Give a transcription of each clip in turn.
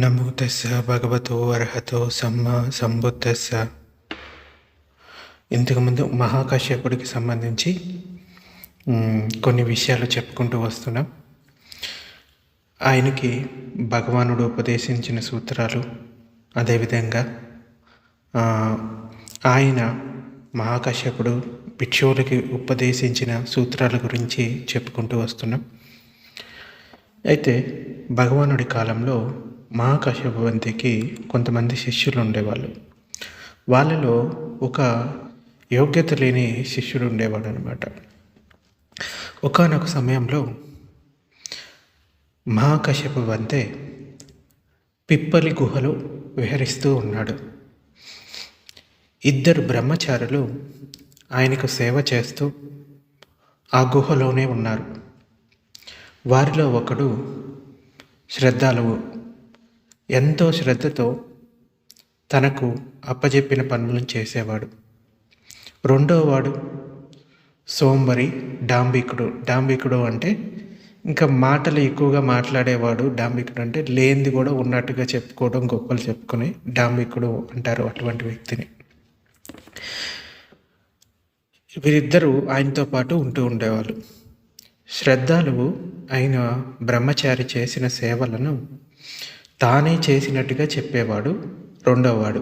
నమో తస్స భగవతో అర్హతో సమ్మా సంబుద్ధస్స. ఇంతకుముందు మహాకాశ్యపుడికి సంబంధించి కొన్ని విషయాలు చెప్పుకుంటూ వస్తున్నాం. ఆయనకి భగవానుడు ఉపదేశించిన సూత్రాలు, అదేవిధంగా ఆయన మహాకాశ్యపుడు భిక్షువులకి ఉపదేశించిన సూత్రాల గురించి చెప్పుకుంటూ వస్తున్నాం. అయితే భగవానుడి కాలంలో మహాకాశ్యపవంతికి కొంతమంది శిష్యులు ఉండేవాళ్ళు. వాళ్ళలో ఒక యోగ్యత లేని శిష్యుడు ఉండేవాడు అనమాట. ఒకానొక సమయంలో మహాకాశ్యపవంతే పిప్పలి గుహలో విహరిస్తూ ఉన్నాడు. ఇద్దరు బ్రహ్మచారులు ఆయనకు సేవ చేస్తూ ఆ గుహలోనే ఉన్నారు. వారిలో ఒకడు శ్రద్ధాలువు, ఎంతో శ్రద్ధతో తనకు అప్పజెప్పిన పనులను చేసేవాడు. రెండోవాడు సోంబరి, డాంబికుడు అంటే ఇంకా మాటలు ఎక్కువగా మాట్లాడేవాడు. డాంబికుడు అంటే లేనిది కూడా ఉన్నట్టుగా చెప్పుకోవడం, గొప్పలు చెప్పుకొని డాంబికుడు అంటారు అటువంటి వ్యక్తిని. వీరిద్దరూ ఆయనతో పాటు ఉంటూ ఉండేవాళ్ళు. శ్రద్ధాలువు ఆయన బ్రహ్మచారి చేసిన సేవలను తానే చేసినట్టుగా చెప్పేవాడు రెండోవాడు.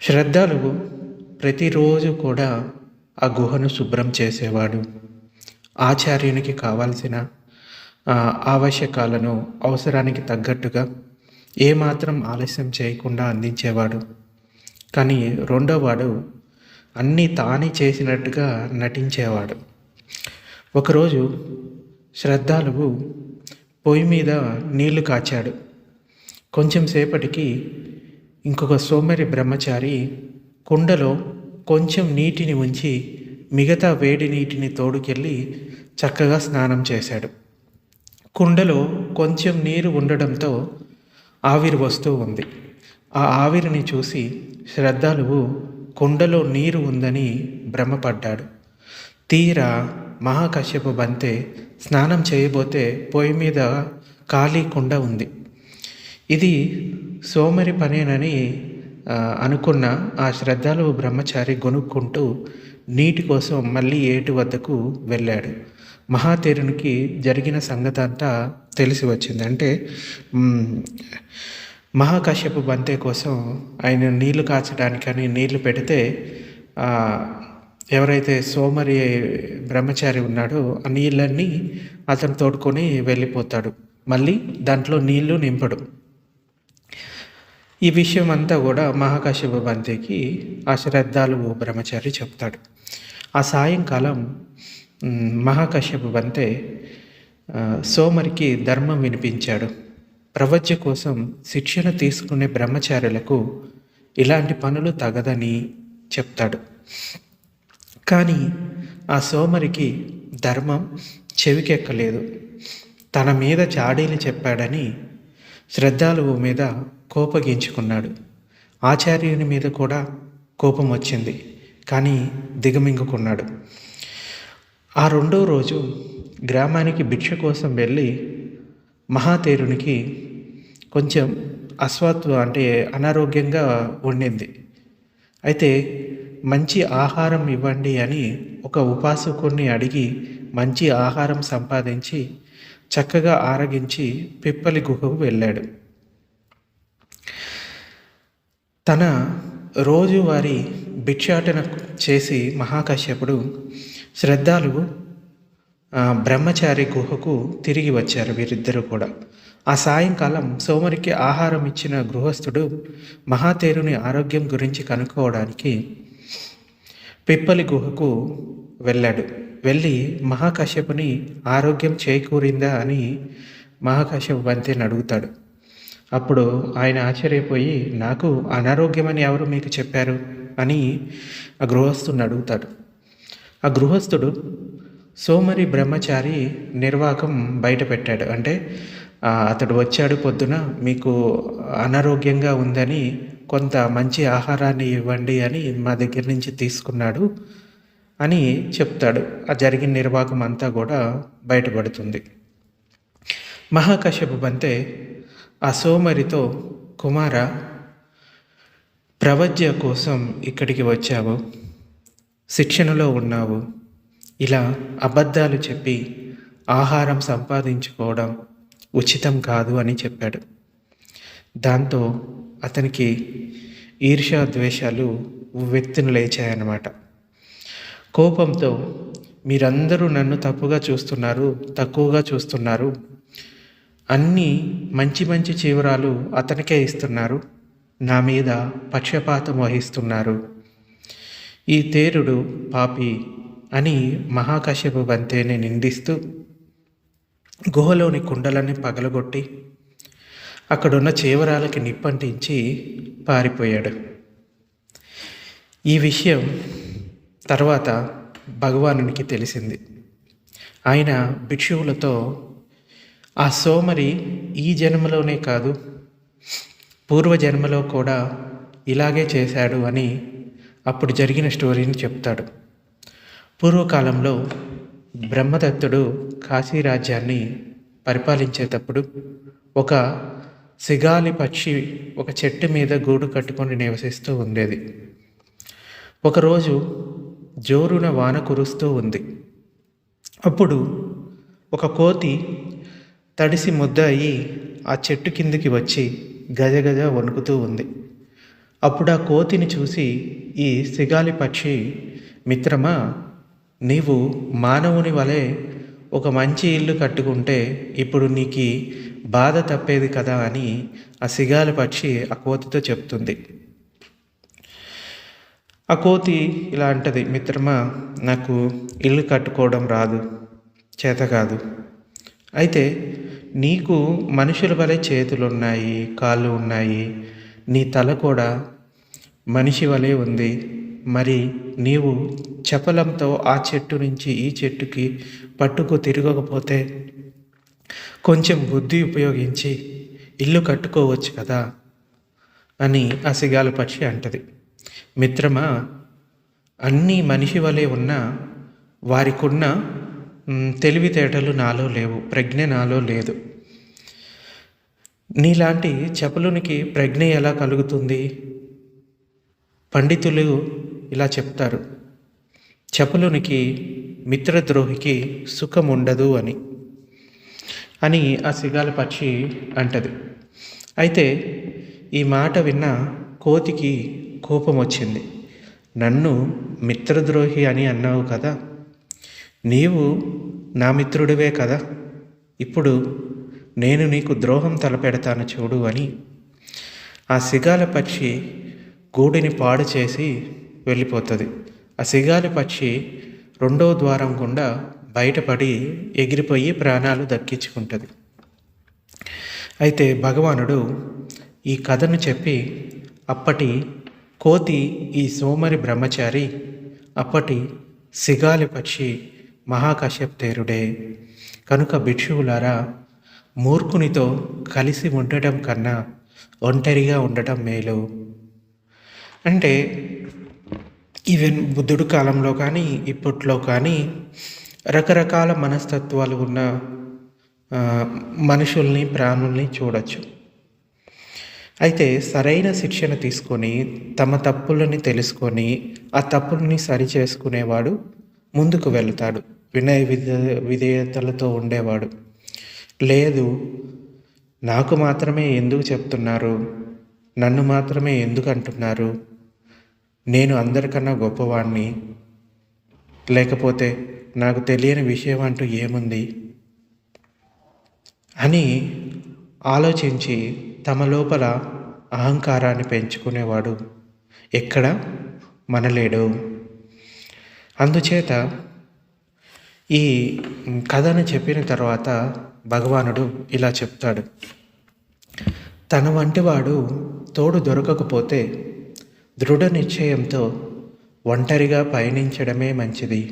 శ్రద్ధాలువు ప్రతిరోజు కూడా ఆ గుహను శుభ్రం చేసేవాడు. ఆచార్యునికి కావాల్సిన ఆవశ్యకాలను అవసరానికి తగ్గట్టుగా ఏమాత్రం ఆలస్యం చేయకుండా అందించేవాడు. కానీ రెండోవాడు అన్నీ తానే చేసినట్టుగా నటించేవాడు. ఒకరోజు శ్రద్ధాలువు పొయ్యి మీద నీళ్లు కాచాడు. కొంచెం సేపటికి ఇంకొక సోమరి బ్రహ్మచారి కుండలో కొంచెం నీటిని ఉంచి మిగతా వేడి నీటిని తోడుకెళ్ళి చక్కగా స్నానం చేశాడు. కుండలో కొంచెం నీరు ఉండడంతో ఆవిరి వస్తూ ఉంది. ఆ ఆవిరిని చూసి శ్రద్ధాలువు కుండలో నీరు ఉందని భ్రమపడ్డాడు. తీరా మహాకాశ్యపవంతే స్నానం చేయబోతే పొయ్యి మీద ఖాళీ కుండ ఉంది. ఇది సోమరి పనేనని అనుకున్న ఆ శ్రద్ధాలువు బ్రహ్మచారి గొనుక్కుంటూ నీటి కోసం మళ్ళీ ఏటి వద్దకు వెళ్ళాడు. మహాతేరునికి జరిగిన సంగతి అంతా తెలిసి వచ్చింది. అంటే మహాకాశ్యపవంతే కోసం ఆయన నీళ్లు కాచడానికని నీళ్లు పెడితే ఎవరైతే సోమరి బ్రహ్మచారి ఉన్నాడో ఆ నీళ్ళన్నీ అతను తోడుకొని వెళ్ళిపోతాడు. మళ్ళీ దాంట్లో నీళ్లు నింపడు. ఈ విషయం అంతా కూడా మహాకాశ్యపవంతికి ఆ శ్రద్ధాలువు బ్రహ్మచారి చెప్తాడు. ఆ సాయంకాలం మహాకాశ్యపవంతే సోమరికి ధర్మం వినిపించాడు. ప్రవజ్య కోసం శిక్షణ తీసుకునే బ్రహ్మచారులకు ఇలాంటి పనులు తగదని చెప్తాడు. కానీ ఆ సోమరికి ధర్మం చెవికెక్కలేదు. తన మీద చాడీలు చెప్పాడని శ్రద్ధాలువు మీద కోపగించుకున్నాడు. ఆచార్యుని మీద కూడా కోపం వచ్చింది, కానీ దిగమింగుకున్నాడు. ఆ రెండో రోజు గ్రామానికి భిక్ష కోసం వెళ్ళి మహాతేరునికి కొంచెం అంటే అనారోగ్యంగా ఉండింది. అయితే మంచి ఆహారం ఇవ్వండి అని ఒక ఉపాసకుడిని అడిగి మంచి ఆహారం సంపాదించి చక్కగా ఆరగించి పిప్పలి గుహకు వెళ్ళాడు. తన రోజువారీ భిక్షాటన చేసి మహాకాశ్యపుడు శ్రద్ధాలువు బ్రహ్మచారి గుహకు తిరిగి వచ్చారు. వీరిద్దరూ కూడా ఆ సాయంకాలం సోమరికి ఆహారం ఇచ్చిన గృహస్థుడు మహాతేరుని ఆరోగ్యం గురించి కనుక్కోవడానికి పిప్పలి గుహకు వెళ్ళాడు. వెళ్ళి మహాకాశ్యపుని ఆరోగ్యం చేకూరిందా అని మహాకాశ్యపవంతిని అడుగుతాడు. అప్పుడు ఆయన ఆశ్చర్యపోయి, నాకు అనారోగ్యమని ఎవరు మీకు చెప్పారు అని ఆ గృహస్థుని అడుగుతాడు. ఆ గృహస్థుడు సోమరి బ్రహ్మచారి నిర్వాకం బయట పెట్టాడు. అంటే అతడు వచ్చాడు పొద్దున, మీకు అనారోగ్యంగా ఉందని కొంత మంచి ఆహారాన్ని ఇవ్వండి అని మా దగ్గర నుంచి తీసుకున్నాడు అని చెప్తాడు. ఆ జరిగిన నిర్వాహకం అంతా కూడా బయటపడుతుంది. మహాకాశ్యప బంతే ఆ సోమరితో, కుమార, ప్రవజ్య కోసం ఇక్కడికి వచ్చావు, శిక్షణలో ఉన్నావు, ఇలా అబద్ధాలు చెప్పి ఆహారం సంపాదించుకోవడం ఉచితం కాదు అని చెప్పాడు. దాంతో అతనికి ఈర్ష్యా ద్వేషాలు ఉవ్వెత్తున లేచాయన్నమాట. కోపంతో, మీరందరూ నన్ను తక్కువగా చూస్తున్నారు, అన్నీ మంచి మంచి చివరాలు అతనికే ఇస్తున్నారు, నా మీద పక్షపాతం వహిస్తున్నారు, ఈ తేరుడు పాపి అని మహాకశ్యప బంతేని నిందిస్తూ గుహలోని కుండలని పగలగొట్టి అక్కడున్న చేవరాలకి నిప్పంటించి పారిపోయాడు. ఈ విషయం తర్వాత భగవానునికి తెలిసింది. ఆయన భిక్షువులతో, ఆ సోమరి ఈ జన్మలోనే కాదు, పూర్వజన్మలో కూడా ఇలాగే చేశాడు అని అప్పుడు జరిగిన స్టోరీని చెప్తాడు. పూర్వకాలంలో బ్రహ్మదత్తుడు కాశీ రాజ్యాన్ని పరిపాలించేటప్పుడు ఒక సిగాలి పక్షి ఒక చెట్టు మీద గూడు కట్టుకొని నివసిస్తూ ఉండేది. ఒకరోజు జోరున వాన కురుస్తూ ఉంది. అప్పుడు ఒక కోతి తడిసి ముద్ద అయ్యి ఆ చెట్టు కిందికి వచ్చి గజగజ వణుకుతూ ఉంది. అప్పుడు ఆ కోతిని చూసి ఈ సిగాలి పక్షి, మిత్రమా, నీవు మానవుని వలె ఒక మంచి ఇల్లు కట్టుకుంటే ఇప్పుడు నీకు బాధ తప్పేది కదా అని ఆ సిగాలి పక్షి ఆ కోతితో చెప్తుంది. ఆ కోతి ఇలా అంటది, మిత్రమా, నాకు ఇల్లు కట్టుకోవడం రాదు, చేత కాదు. అయితే నీకు మనుషుల వలె చేతులున్నాయి, కాళ్ళు ఉన్నాయి, నీ తల కూడా మనిషి వలె ఉంది. మరి నీవు చపలంతో ఆ చెట్టు నుంచి ఈ చెట్టుకి పట్టుకు తిరగకపోతే కొంచెం బుద్ధి ఉపయోగించి ఇల్లు కట్టుకోవచ్చు కదా అని ఆ సిగాల పక్షి అంటది. మిత్రమా, అన్నీ మనిషి వలె ఉన్న వారికున్న తెలివితేటలు నాలో లేవు, ప్రజ్ఞ నాలో లేదు. నీలాంటి చపలునికి ప్రజ్ఞ ఎలా కలుగుతుంది? పండితులు ఇలా చెప్తారు, చపలునికి, మిత్రద్రోహికి సుఖం ఉండదు అని ఆ సిగాల పక్షి అంటది. అయితే ఈ మాట విన్న కోతికి కోపం వచ్చింది. నన్ను మిత్రద్రోహి అని అన్నావు కదా, నీవు నా మిత్రుడివే కదా, ఇప్పుడు నేను నీకు ద్రోహం తలపెడతాను చూడు అని ఆ సిగాల పక్షి గూడిని పాడు చేసి వెళ్ళిపోతుంది. ఆ సిగాలి పక్షి రెండో ద్వారం గుండా బయటపడి ఎగిరిపోయి ప్రాణాలు దక్కించుకుంటుంది. అయితే భగవానుడు ఈ కథను చెప్పి, అప్పటి కోతి ఈ సోమరి బ్రహ్మచారి, అప్పటి సిగాలి పక్షి మహాకశ్యప్తేరుడే కనుక భిక్షువులారా, మూర్ఖునితో కలిసి ఉండటం కన్నా ఒంటరిగా ఉండటం మేలు. అంటే ఈవెన్ బుద్ధుడి కాలంలో కానీ ఇప్పట్లో కానీ రకరకాల మనస్తత్వాలు ఉన్న మనుషుల్ని, ప్రాణుల్ని చూడొచ్చు. అయితే సరైన శిక్షణ తీసుకొని తమ తప్పులని తెలుసుకొని ఆ తప్పుల్ని సరిచేసుకునేవాడు ముందుకు వెళ్తాడు, వినయ విధేయతలతో ఉండేవాడు. లేదు, నాకు మాత్రమే ఎందుకు చెప్తున్నారు, నన్ను మాత్రమే ఎందుకు అంటున్నారు, నేను అందరికన్నా గొప్పవాణ్ణి, లేకపోతే నాకు తెలియని విషయం అంటూ ఏముంది అని ఆలోచించి తమ లోపల అహంకారాన్ని పెంచుకునేవాడు ఎక్కడ మనలేడు. అందుచేత ఈ కథను చెప్పిన తర్వాత భగవానుడు ఇలా చెప్తాడు, తన వంటివాడు తోడు దొరకకపోతే దృఢ నిశ్చయంతో ఒంటరిగా పయనించడమే మంచిది.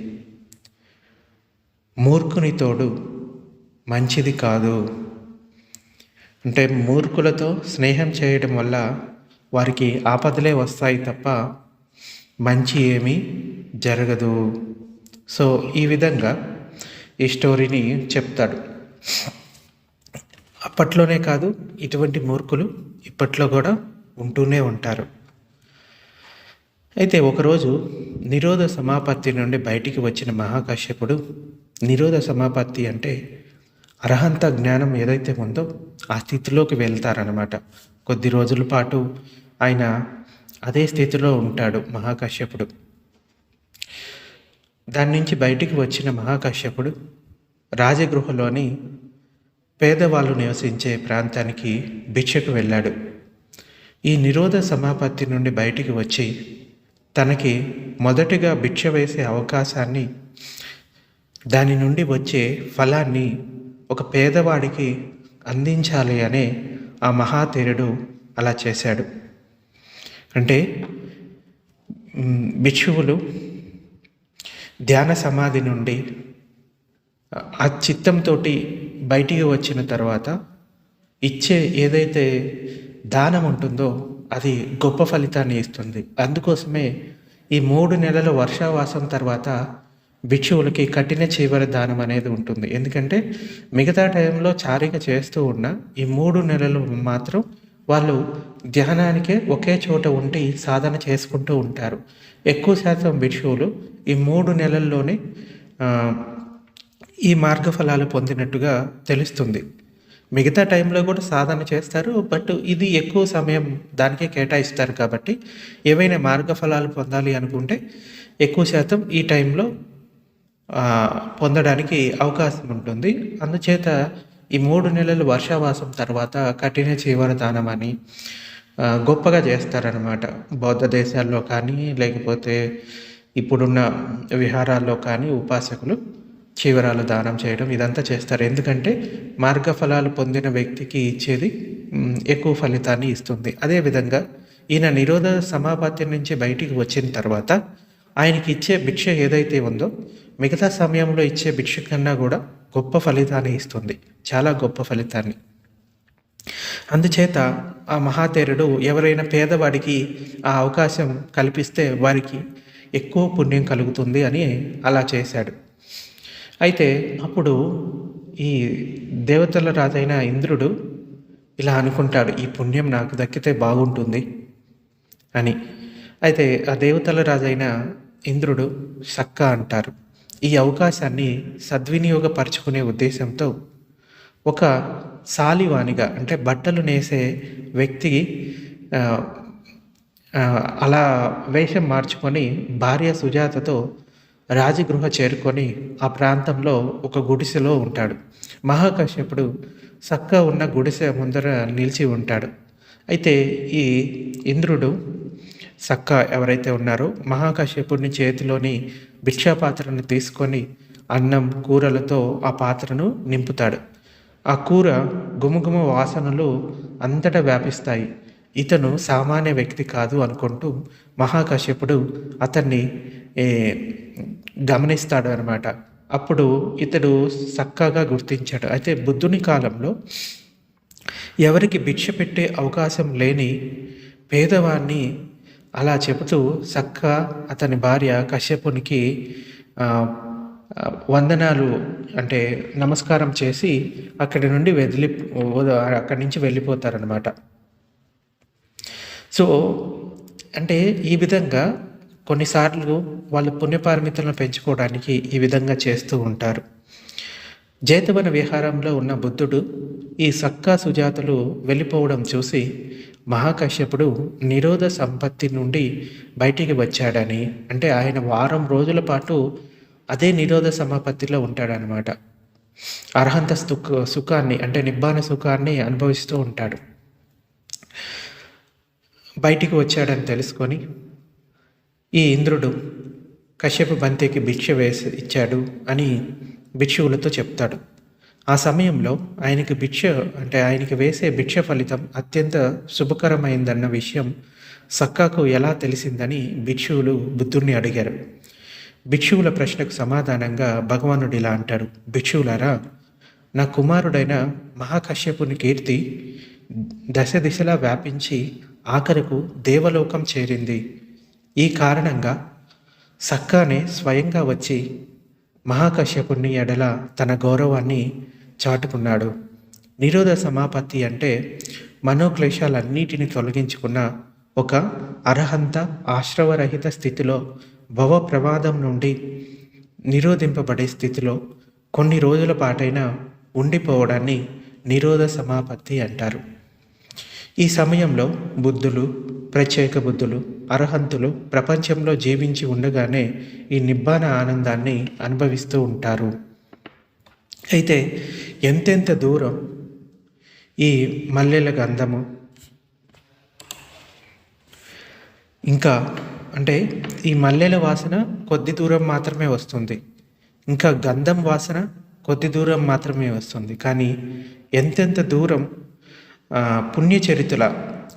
మూర్ఖుని తోడు మంచిది కాదు. అంటే మూర్ఖులతో స్నేహం చేయడం వల్ల వారికి ఆపదలే వస్తాయి తప్ప మంచి ఏమీ జరగదు. సో ఈ విధంగా ఈ స్టోరీని చెప్తాడు. అప్పట్లోనే కాదు, ఇటువంటి మూర్ఖులు ఇప్పట్లో కూడా ఉంటూనే ఉంటారు. అయితే ఒకరోజు నిరోధ సమాపత్తి నుండి బయటికి వచ్చిన మహాకాశ్యపుడు, నిరోధ సమాపత్తి అంటే అర్హంత జ్ఞానం ఏదైతే ఉందో ఆ స్థితిలోకి వెళ్తారనమాట. కొద్ది రోజుల పాటు ఆయన అదే స్థితిలో ఉంటాడు మహాకాశ్యపుడు. దాని నుంచి బయటికి వచ్చిన మహాకాశ్యపుడు రాజగృహలోని పేదవాళ్ళు నివసించే ప్రాంతానికి భిక్షకు వెళ్ళాడు. ఈ నిరోధ సమాపత్తి నుండి బయటికి వచ్చి తనకి మొదటిగా భిక్ష వేసే అవకాశాన్ని, దాని నుండి వచ్చే ఫలాన్ని ఒక పేదవాడికి అందించాలి అనే ఆ మహాతేరుడు అలా చేశాడు. అంటే భిక్షువులు ధ్యాన సమాధి నుండి ఆ చిత్తంతో బయటికి వచ్చిన తర్వాత ఇచ్చే ఏదైతే దానం ఉంటుందో అది గొప్ప ఫలితాన్ని ఇస్తుంది. అందుకోసమే ఈ 3 నెలల వర్షావాసం తర్వాత భిక్షువులకి కఠిన చీవర దానం అనేది ఉంటుంది. ఎందుకంటే మిగతా టైంలో చారిక చేస్తూ ఉన్న ఈ 3 నెలలు మాత్రం వాళ్ళు ధ్యానానికే ఒకే చోట ఉండి సాధన చేసుకుంటూ ఉంటారు. ఎక్కువ శాతం భిక్షువులు ఈ 3 నెలల్లోనే ఈ మార్గఫలాలు పొందినట్టుగా తెలుస్తుంది. మిగతా టైంలో కూడా సాధన చేస్తారు, బట్ ఇది ఎక్కువ సమయం దానికే కేటాయిస్తారు. కాబట్టి ఏవైనా మార్గఫలాలు పొందాలి అనుకుంటే ఎక్కువ శాతం ఈ టైంలో పొందడానికి అవకాశం ఉంటుంది. అందుచేత ఈ 3 నెలలు వర్షావాసం తర్వాత కఠిన చీవర దానం అని గొప్పగా చేస్తారనమాట. బౌద్ధ దేశాల్లో కానీ లేకపోతే ఇప్పుడున్న విహారాల్లో కానీ ఉపాసకులు చీవరాలు దానం చేయడం ఇదంతా చేస్తారు. ఎందుకంటే మార్గఫలాలు పొందిన వ్యక్తికి ఇచ్చేది ఎక్కువ ఫలితాన్ని ఇస్తుంది. అదేవిధంగా ఈయన నిరోధ సమాపత్తి నుంచి బయటికి వచ్చిన తర్వాత ఆయనకి ఇచ్చే భిక్ష ఏదైతే ఉందో మిగతా సమయంలో ఇచ్చే భిక్ష కన్నా కూడా గొప్ప ఫలితాన్ని ఇస్తుంది, చాలా గొప్ప ఫలితాన్ని. అందుచేత ఆ మహాతేరుడు ఎవరైనా పేదవాడికి ఆ అవకాశం కల్పిస్తే వారికి ఎక్కువ పుణ్యం కలుగుతుంది అని అలా చేశాడు. అయితే అప్పుడు ఈ దేవతల రాజైన ఇంద్రుడు ఇలా అనుకుంటాడు, ఈ పుణ్యం నాకు దక్కితే బాగుంటుంది అని. అయితే ఆ దేవతల రాజైన ఇంద్రుడు సక్క అంటారు. ఈ అవకాశాన్ని సద్వినియోగపరచుకునే ఉద్దేశంతో ఒక సాలివానిగా, అంటే బట్టలు నేసే వ్యక్తికి అలా వేషం మార్చుకొని భార్య సుజాతతో రాజగృహ చేరుకొని ఆ ప్రాంతంలో ఒక గుడిసెలో ఉంటాడు. మహాకాశ్యపుడు సక్క ఉన్న గుడిసె ముందర నిలిచి ఉంటాడు. అయితే ఈ ఇంద్రుడు సక్క ఎవరైతే ఉన్నారో మహాకాశ్యపుడిని చేతిలోని భిక్షాపాత్రను తీసుకొని అన్నం కూరలతో ఆ పాత్రను నింపుతాడు. ఆ కూర గుమగుమ వాసనలు అంతటా వ్యాపిస్తాయి. ఇతను సామాన్య వ్యక్తి కాదు అనుకుంటూ మహాకాశ్యపుడు అతన్ని గమనిస్తాడు అనమాట. అప్పుడు ఇతడు చక్కగా గుర్తించాడు. అయితే బుద్ధుని కాలంలో ఎవరికి భిక్ష పెట్టే అవకాశం లేని పేదవాన్ని అలా చెబుతూ సక్క అతని భార్య కశ్యపునికి వందనాలు అంటే నమస్కారం చేసి అక్కడి నుంచి వెళ్ళిపోతారనమాట. సో అంటే ఈ విధంగా కొన్నిసార్లు వాళ్ళు పుణ్యపారమితులను పెంచుకోవడానికి ఈ విధంగా చేస్తూ ఉంటారు. జేతవన విహారంలో ఉన్న బుద్ధుడు ఈ సక్కా సుజాతలు వెళ్ళిపోవడం చూసి మహాకాశ్యపుడు నిరోధ సంపత్తి నుండి బయటికి వచ్చాడని, అంటే ఆయన వారం రోజుల పాటు అదే నిరోధ సమాపత్తిలో ఉంటాడనమాట. అర్హంత సుఖాన్ని అంటే నిబ్బాన సుఖాన్ని అనుభవిస్తూ ఉంటాడు. బయటికి వచ్చాడని తెలుసుకొని ఈ ఇంద్రుడు కశ్యప బంతికి భిక్ష ఇచ్చాడు అని భిక్షువులతో చెప్తాడు. ఆ సమయంలో ఆయనకి వేసే భిక్ష ఫలితం అత్యంత శుభకరమైందన్న విషయం సక్కాకు ఎలా తెలిసిందని భిక్షువులు బుద్ధుణ్ణి అడిగారు. భిక్షువుల ప్రశ్నకు సమాధానంగా భగవానుడు ఇలా అంటాడు, భిక్షువులారా, నా కుమారుడైన మహాకశ్యపుని కీర్తి దశ దిశలా వ్యాపించి ఆఖరకు దేవలోకం చేరింది. ఈ కారణంగా సక్కానే స్వయంగా వచ్చి మహాకశ్యపుని ఎడల తన గౌరవాన్ని చాటుకున్నాడు. నిరోధ సమాపత్తి అంటే మనోక్లేశాలన్నిటిని తొలగించుకున్న ఒక అర్హంత ఆశ్రవరహిత స్థితిలో భవ ప్రమాదం నుండి నిరోధింపబడే స్థితిలో కొన్ని రోజుల పాటైనా ఉండిపోవడాన్ని నిరోధ సమాపత్తి అంటారు. ఈ సమయంలో బుద్ధులు, ప్రత్యేక బుద్ధులు, అర్హంతులు ప్రపంచంలో జీవించి ఉండగానే ఈ నిబ్బాన ఆనందాన్ని అనుభవిస్తూ ఉంటారు. అయితే ఎంతెంత దూరం ఈ మల్లెల గంధము ఇంకా అంటే ఈ మల్లెల వాసన కొద్ది దూరం మాత్రమే వస్తుంది, ఇంకా గంధం వాసన కొద్ది దూరం మాత్రమే వస్తుంది. కానీ ఎంతెంత దూరం పుణ్యచరితుల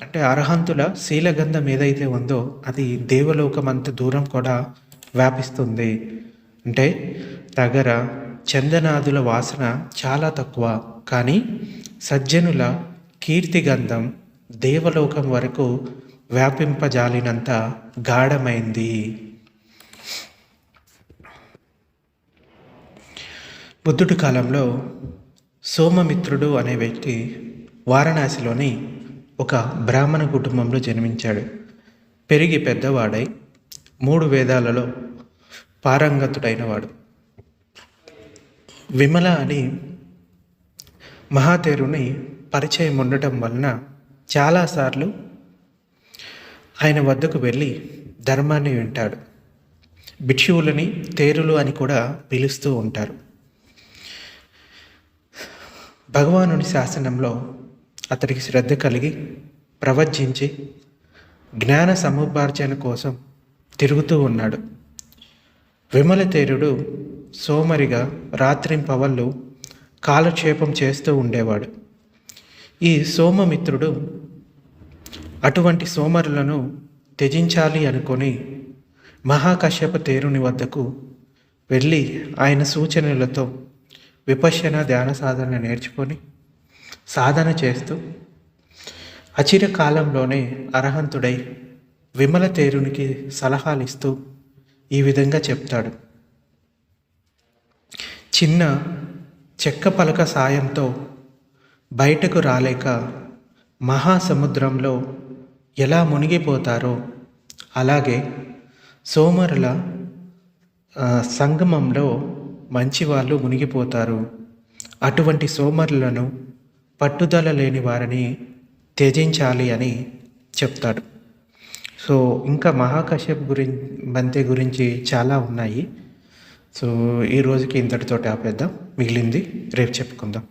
అంటే అర్హంతుల శీలగంధం ఏదైతే ఉందో అది దేవలోకం అంత దూరం కూడా వ్యాపిస్తుంది. అంటే తగర చందనాదుల వాసన చాలా తక్కువ, కానీ సజ్జనుల కీర్తిగంధం దేవలోకం వరకు వ్యాపింపజాలినంత గాఢమైంది. బుద్ధుడి కాలంలో సోమమిత్రుడు అనే వ్యక్తి వారణాసిలోని ఒక బ్రాహ్మణ కుటుంబంలో జన్మించాడు. పెరిగి పెద్దవాడై 3 వేదాలలో పారంగతుడైనవాడు. విమల అని మహాతేరుని పరిచయం ఉండటం వలన చాలాసార్లు ఆయన వద్దకు వెళ్ళి ధర్మాన్ని వింటాడు. భిక్షువులని తేరులు అని కూడా పిలుస్తూ ఉంటారు. భగవానుని శాసనంలో అతడికి శ్రద్ధ కలిగి ప్రవచించి జ్ఞాన సముపార్జన కోసం తిరుగుతూ ఉన్నాడు. విమలతేరుడు సోమరిగా రాత్రింపవళ్ళు కాలక్షేపం చేస్తూ ఉండేవాడు. ఈ సోమమిత్రుడు అటువంటి సోమరులను త్యజించాలి అనుకొని మహాకశ్యప తేరుని వద్దకు వెళ్ళి ఆయన సూచనలతో విపశ్యన ధ్యాన సాధన నేర్చుకొని సాధన చేస్తూ అచిర కాలంలోనే అర్హంతుడై విమల తేరునికి సలహాలు ఇస్తూ ఈ విధంగా చెప్తాడు. చిన్న చెక్క పలక సాయంతో బయటకు రాలేక మహాసముద్రంలో ఎలా మునిగిపోతారో అలాగే సోమరుల సంగమంలో మంచివాళ్ళు మునిగిపోతారు. అటువంటి సోమరులను పట్టుదల లేని వారిని త్యజించాలి అని చెప్తాడు. సో ఇంకా మహాకశ్యప్ బంతే గురించి చాలా ఉన్నాయి. సో ఈ రోజుకి ఇంతటితో ఆపేద్దాం, మిగిలింది రేపు చెప్పుకుందాం.